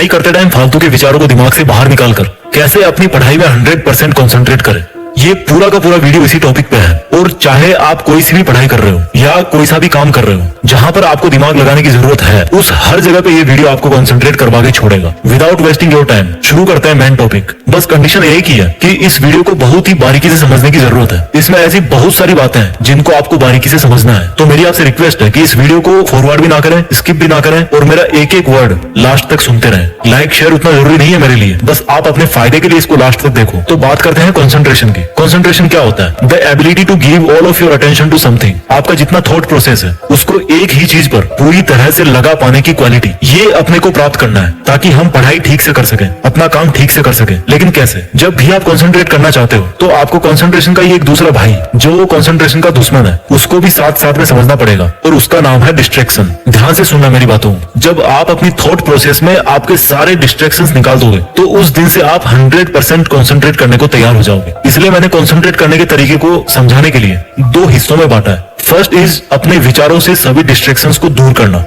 पढ़ाई करते टाइम फालतू के विचारों को दिमाग से बाहर निकालकर कैसे अपनी पढ़ाई में 100% कंसंट्रेट करें, ये पूरा का पूरा वीडियो इसी टॉपिक पे है। और चाहे आप कोई सी भी पढ़ाई कर रहे हो या कोई सा भी काम कर रहे हो जहां पर आपको दिमाग लगाने की जरूरत है, उस हर जगह पे ये वीडियो आपको कंसंट्रेट करवा के छोड़ेगा। विदाउट वेस्टिंग योर टाइम शुरू करते हैं मेन टॉपिक। बस कंडीशन एक ही है कि इस वीडियो को बहुत ही बारीकी से समझने की जरूरत है। इसमें ऐसी बहुत सारी बातें हैं जिनको आपको बारीकी से समझना है। तो मेरी आपसे रिक्वेस्ट है कि इस वीडियो को फॉरवर्ड भी ना करें, स्किप भी ना करें और मेरा एक एक वर्ड लास्ट तक सुनते रहें। लाइक शेयर उतना जरूरी नहीं है मेरे लिए, बस आप अपने फायदे के लिए इसको लास्ट तक देखो। तो बात करते हैं कंसंट्रेशन की। कंसंट्रेशन क्या होता है? The ability to give all of your attention to something. आपका जितना थॉट प्रोसेस है उसको एक ही चीज पर पूरी तरह से लगा पाने की क्वालिटी, ये अपने को प्राप्त करना है ताकि हम पढ़ाई ठीक से कर सकें, अपना काम ठीक से कर सकें। लेकिन कैसे? जब भी आप कंसंट्रेट करना चाहते हो तो आपको कंसंट्रेशन का ही एक दूसरा भाई जो कंसंट्रेशन का दुश्मन है उसको भी साथ साथ में समझना पड़ेगा और उसका नाम है डिस्ट्रैक्शन। ध्यान से सुनना मेरी बातों। जब आप अपनी थॉट प्रोसेस में आपके सारे डिस्ट्रैक्शंस निकाल दोगे तो उस दिन से आप 100% कंसंट्रेट करने को तैयार हो जाओगे। इसलिए मैंने कंसंट्रेट करने के तरीके को समझाने के लिए दो हिस्सों में बांटा है। फर्स्ट इज अपने विचारों से सभी डिस्ट्रैक्शंस को दूर करना,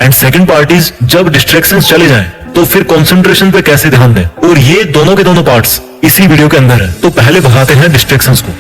एंड सेकंड पार्ट इज जब डिस्ट्रैक्शंस चले जाएं तो फिर कंसंट्रेशन पे कैसे ध्यान दें। और ये दोनों के दोनों पार्ट्स इसी वीडियो के अंदर है। तो पहले भगाते हैं डिस्ट्रैक्शंस को।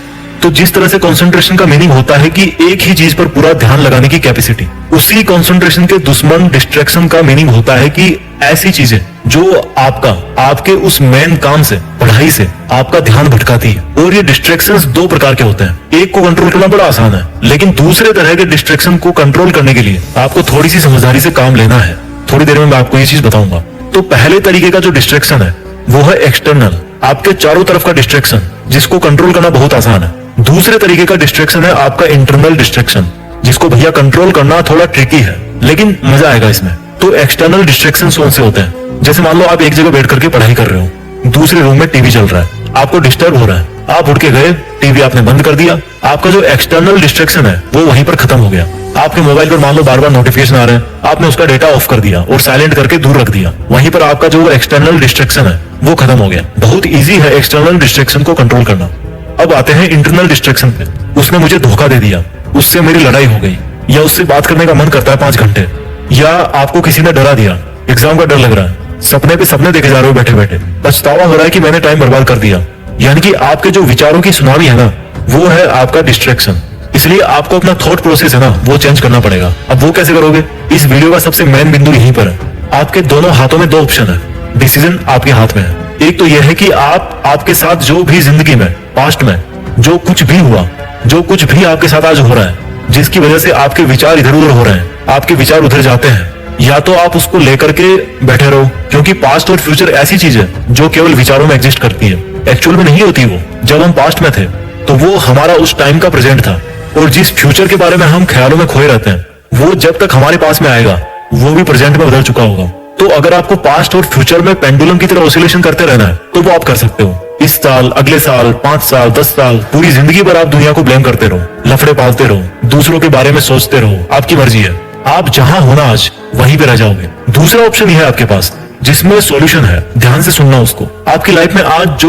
तो जिस तरह से कंसंट्रेशन का मीनिंग होता है कि एक ही चीज पर पूरा ध्यान लगाने की कैपेसिटी, उसी कंसंट्रेशन के दुश्मन डिस्ट्रैक्शन का मीनिंग होता है कि ऐसी चीजें जो आपके उस मेन काम से, पढ़ाई से आपका ध्यान भटकाती है। और ये डिस्ट्रैक्शंस दो प्रकार के होते हैं। एक को कंट्रोल करना बड़ा आसान है, लेकिन दूसरे तरह के डिस्ट्रैक्शन को कंट्रोल करने के लिए आपको थोड़ी सी समझदारी से काम लेना है। थोड़ी देर में मैं आपको ये चीज बताऊंगा। तो पहले तरीके का जो डिस्ट्रैक्शन है वो है एक्सटर्नल, आपके चारों तरफ का डिस्ट्रैक्शन जिसको कंट्रोल करना बहुत आसान है। दूसरे तरीके का डिस्ट्रैक्शन है आपका इंटरनल डिस्ट्रैक्शन, जिसको भैया कंट्रोल करना थोड़ा ट्रिकी है, लेकिन मजा आएगा इसमें। तो एक्सटर्नल डिस्ट्रैक्शन कौन से होते हैं? जैसे मान लो आप एक जगह बैठ करके पढ़ाई कर रहे हो, दूसरे रूम में टीवी चल रहा है, आपको डिस्टर्ब हो रहा है, आप उठ के गए, टीवी आपने बंद कर दिया, आपका जो एक्सटर्नल डिस्ट्रैक्शन है वो वहीं पर खत्म हो गया। आपके मोबाइल पर मान लो बार बार नोटिफिकेशन आ रहे हैं, आपने उसका डेटा ऑफ कर दिया और साइलेंट करके दूर रख दिया, वहीं पर आपका जो एक्सटर्नल डिस्ट्रैक्शन है वो खत्म हो गया। बहुत इजी है एक्सटर्नल डिस्ट्रैक्शन को कंट्रोल करना। अब आते हैं इंटरनल डिस्ट्रैक्शन पे। उसने मुझे धोखा दे दिया, उससे मेरी लड़ाई हो गई, या उससे बात करने का मन करता है 5 घंटे, या आपको किसी ने डरा दिया, एग्जाम का डर लग रहा है, सपने पे सपने देखे जा रहे हो बैठे बैठे, पछतावा हो रहा है कि मैंने टाइम बर्बाद कर दिया। यानी कि आपके जो विचारों की सुनामी है ना, वो है आपका डिस्ट्रैक्शन। इसलिए आपको अपना थॉट प्रोसेस है ना वो चेंज करना पड़ेगा। अब वो कैसे करोगे? इस वीडियो का सबसे मेन बिंदु यहीं पर है। आपके दोनों हाथों में 2 ऑप्शन है, डिसीजन आपके हाथ में है। एक तो यह है कि आपके साथ जो भी जिंदगी में, पास्ट में जो कुछ भी हुआ, जो कुछ भी आपके साथ आज हो रहा है, जिसकी वजह से आपके विचार इधर उधर हो रहे हैं, आपके विचार उधर जाते हैं, या तो आप उसको लेकर के बैठे रहो, क्योंकि पास्ट और फ्यूचर ऐसी चीज है जो केवल विचारों में एग्जिस्ट करती है, एक्चुअल में नहीं होती। वो जब हम पास्ट में थे तो वो हमारा उस टाइम का प्रेजेंट था, और जिस फ्यूचर के बारे में हम ख्यालों में खोए रहते हैं वो जब तक हमारे पास में आएगा वो भी प्रेजेंट में बदल चुका होगा। तो अगर आपको पास्ट और फ्यूचर में पेंडुलम की तरह ऑसिलेशन करते रहना है तो वो आप कर सकते हो। इस साल, अगले साल, 5 साल, 10 साल, पूरी जिंदगी भर आप दुनिया को ब्लेम करते रहो, लफड़े पालते रहो, दूसरों के बारे में सोचते रहो, आपकी मर्जी है। आप जहां होना आज वहीं पे रह जाओगे। दूसरा ऑप्शन यह है आपके पास जिसमें सॉल्यूशन है। ध्यान से सुनना उसको। आपकी लाइफ में आज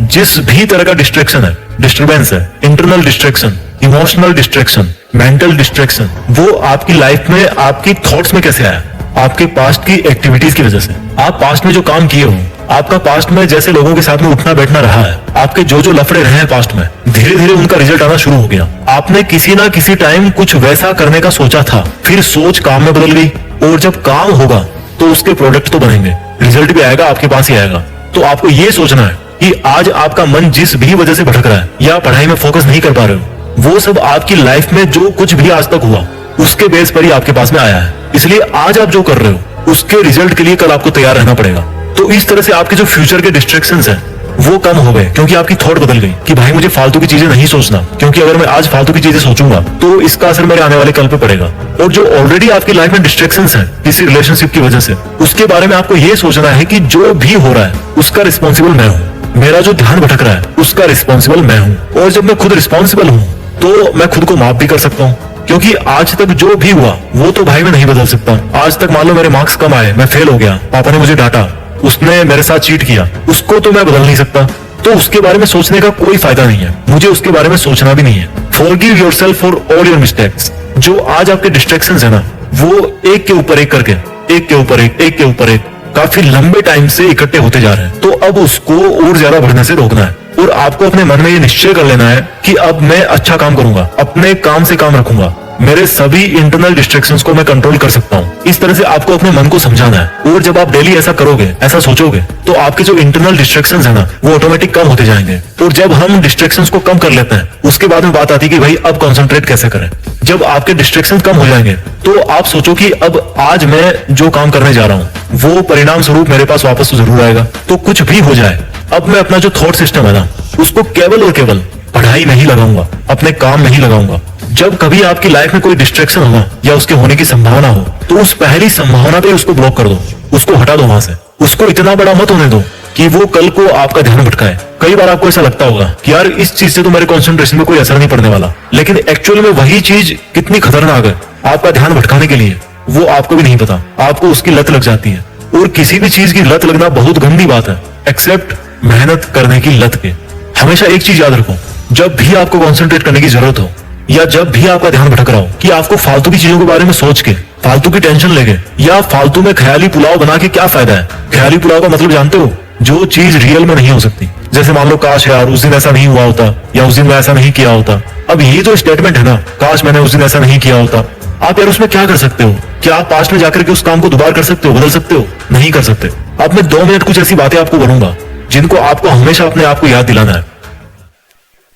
जिस भी तरह का डिस्ट्रैक्शन है, डिस्टर्बेंस है, internal distraction, emotional distraction, mental distraction, वो आपकी लाइफ में आपकी थॉट्स में कैसे आया? आपके पास्ट की एक्टिविटीज की वजह से। आप पास्ट में जो काम किए हो, आपका पास्ट में जैसे लोगों के साथ में उठना बैठना रहा है, आपके जो जो लफड़े रहे हैं पास्ट में, धीरे धीरे उनका रिजल्ट आना शुरू हो गया। आपने किसी ना किसी टाइम कुछ वैसा करने का सोचा था, फिर सोच काम में बदल गई, और जब काम होगा तो उसके प्रोडक्ट तो बनेंगे, रिजल्ट भी आएगा, आपके पास ही आएगा। तो आपको ये सोचना है कि आज आपका मन जिस भी वजह से भटक रहा है या पढ़ाई में फोकस नहीं कर पा रहे हो, वो सब आपकी लाइफ में जो कुछ भी आज तक हुआ उसके बेस पर ही आपके पास में आया है। इसलिए आज आप जो कर रहे हो उसके रिजल्ट के लिए कल आपको तैयार रहना पड़ेगा। तो इस तरह से आपके जो फ्यूचर के डिस्ट्रैक्शंस हैं वो कम हो गए, क्योंकि आपकी थॉट बदल गई कि भाई मुझे फालतू की चीजें नहीं सोचना, क्योंकि अगर मैं आज फालतू की चीजें सोचूंगा तो इसका असर मेरे आने वाले कल पे पड़ेगा। और जो ऑलरेडी आपकी लाइफ में डिस्ट्रैक्शंस हैं किसी रिलेशनशिप की वजह से, उसके बारे में आपको ये सोचना है कि जो भी हो रहा है उसका रिस्पॉन्सिबल मैं हूँ, मेरा जो ध्यान भटक रहा है उसका रिस्पॉन्सिबल मैं हूँ। और जब मैं खुद रिस्पॉन्सिबल हूँ तो मैं खुद को माफ भी कर सकता हूँ, क्योंकि आज तक जो भी हुआ वो तो भाई मैं नहीं बदल सकता। आज तक मान लो मेरे मार्क्स कम आए, मैं फेल हो गया, पापा ने मुझे डांटा, उसने मेरे साथ चीट किया, उसको तो मैं बदल नहीं सकता। तो उसके बारे में सोचने का कोई फायदा नहीं है, मुझे उसके बारे में सोचना भी नहीं है। Forgive yourself for all your mistakes. जो आज आपके डिस्ट्रैक्शंस है ना, वो एक के ऊपर एक करके, एक के ऊपर एक, एक के ऊपर एक, काफी लंबे टाइम से इकट्ठे होते जा रहे हैं। तो अब उसको और ज्यादा बढ़ने से रोकना है और आपको अपने मन में ये निश्चय कर लेना है कि अब मैं अच्छा काम करूंगा, अपने काम से काम रखूंगा, मेरे सभी इंटरनल डिस्ट्रैक्शंस को मैं कंट्रोल कर सकता हूँ। इस तरह से आपको अपने मन को समझाना है और जब आप डेली ऐसा करोगे, ऐसा सोचोगे, तो आपके जो इंटरनल डिस्ट्रैक्शंस है ना, वो ऑटोमेटिक कम होते जाएंगे। और जब हम डिस्ट्रैक्शंस को कम कर लेते हैं, उसके बाद में बात आती है कि भाई अब कॉन्सेंट्रेट कैसे करें। जब आपके डिस्ट्रैक्शन कम हो जाएंगे तो आप सोचो कि अब आज मैं जो काम करने जा रहा हूँ वो परिणाम स्वरूप मेरे पास वापस तो जरूर आएगा। तो कुछ भी हो जाए, अब मैं अपना जो थॉट सिस्टम है ना, उसको केवल और केवल पढ़ाई में ही लगाऊंगा, अपने काम में ही लगाऊंगा। जब कभी आपकी लाइफ में कोई डिस्ट्रैक्शन होगा या उसके होने की संभावना हो, तो उस पहली संभावना पे उसको ब्लॉक कर दो, उसको हटा दो वहां से। उसको इतना बड़ा मत होने दो कि वो कल को आपका ध्यान भटकाए। कई बार आपको ऐसा लगता होगा कि यार इस चीज से तो मेरे कंसंट्रेशन में कोई असर नहीं पड़ने वाला, लेकिन एक्चुअल में वही चीज कितनी खतरनाक है आपका ध्यान भटकाने के लिए, वो आपको भी नहीं पता। आपको उसकी लत लग जाती है और किसी भी चीज की लत लगना बहुत गंदी बात है, एक्सेप्ट मेहनत करने की लत के। हमेशा एक चीज याद रखो, जब भी आपको कॉन्सेंट्रेट करने की जरूरत हो या जब भी आपका ध्यान भटक रहा हो कि आपको फालतू की चीजों के बारे में सोच के, फालतू की टेंशन लेके या फालतू में ख्याली पुलाव बना के क्या फायदा है। ख्याली पुलाव का मतलब जानते हो? जो चीज रियल में नहीं हो सकती। जैसे मान लो काश यार उस दिन ऐसा नहीं हुआ होता या उस दिन मैं ऐसा नहीं किया होता। अब ये जो स्टेटमेंट है ना, काश मैंने उस दिन ऐसा नहीं किया होता, आप यार उसमें क्या कर सकते हो? क्या आप पास्ट में जाकर के उस काम को दोबारा कर सकते हो, बदल सकते हो? नहीं कर सकते। अब मैं 2 मिनट कुछ ऐसी बातें आपको बोलूंगा जिनको आपको हमेशा अपने आप को याद दिलाना है।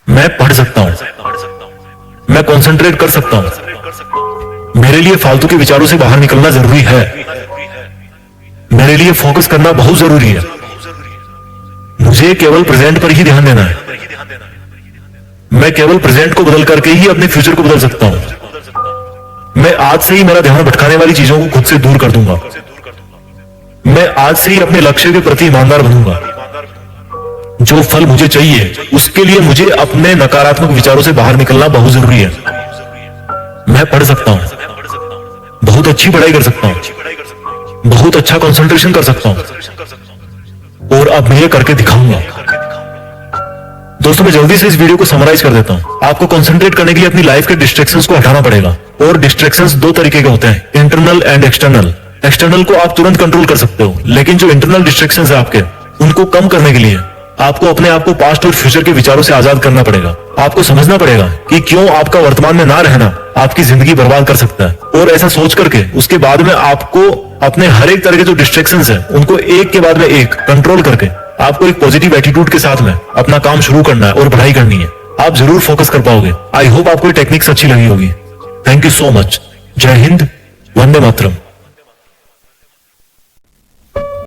मैं पढ़ सकता हूं, मैं कंसंट्रेट कर सकता हूं, मेरे लिए फालतू के विचारों से बाहर निकलना जरूरी है, मेरे लिए फोकस करना बहुत जरूरी है, मुझे केवल प्रेजेंट पर ही ध्यान देना है, मैं केवल प्रेजेंट को बदल करके ही अपने फ्यूचर को बदल सकता हूं, मैं आज से ही मेरा ध्यान भटकाने वाली चीजों को खुद से दूर कर दूंगा, मैं आज से ही अपने लक्ष्य के प्रति ईमानदार बनूंगा। जो फल मुझे चाहिए उसके लिए मुझे अपने नकारात्मक विचारों से बाहर निकलना बहुत जरूरी है। मैं पढ़ सकता हूं, बहुत अच्छी पढ़ाई कर सकता हूं, बहुत अच्छा कंसंट्रेशन कर सकता हूं और अब मैं ये करके दिखाऊंगा। दोस्तों मैं जल्दी से इस वीडियो को समराइज कर देता हूं। आपको कंसंट्रेट करने के लिए अपनी लाइफ के डिस्ट्रैक्शंस को हटाना पड़ेगा और डिस्ट्रैक्शंस 2 तरीके के होते हैं, इंटरनल एंड एक्सटर्नल। एक्सटर्नल को आप तुरंत कंट्रोल कर सकते हो, लेकिन जो इंटरनल डिस्ट्रैक्शंस है आपके, उनको कम करने के लिए आपको अपने आप को पास्ट और फ्यूचर के विचारों से आजाद करना पड़ेगा। आपको समझना पड़ेगा कि क्यों आपका वर्तमान में ना रहना आपकी जिंदगी बर्बाद कर सकता है। और ऐसा सोच करके उसके बाद में आपको अपने हर एक तरह के जो डिस्ट्रैक्शंस हैं उनको एक के बाद में एक कंट्रोल करके आपको एक पॉजिटिव एटीट्यूड के साथ में अपना काम शुरू करना है और पढ़ाई करनी है। आप जरूर फोकस कर पाओगे। आई होप आपको ये टेक्निक्स अच्छी लगी होगी। Thank you so much. जय हिंद, वंदे मातरम।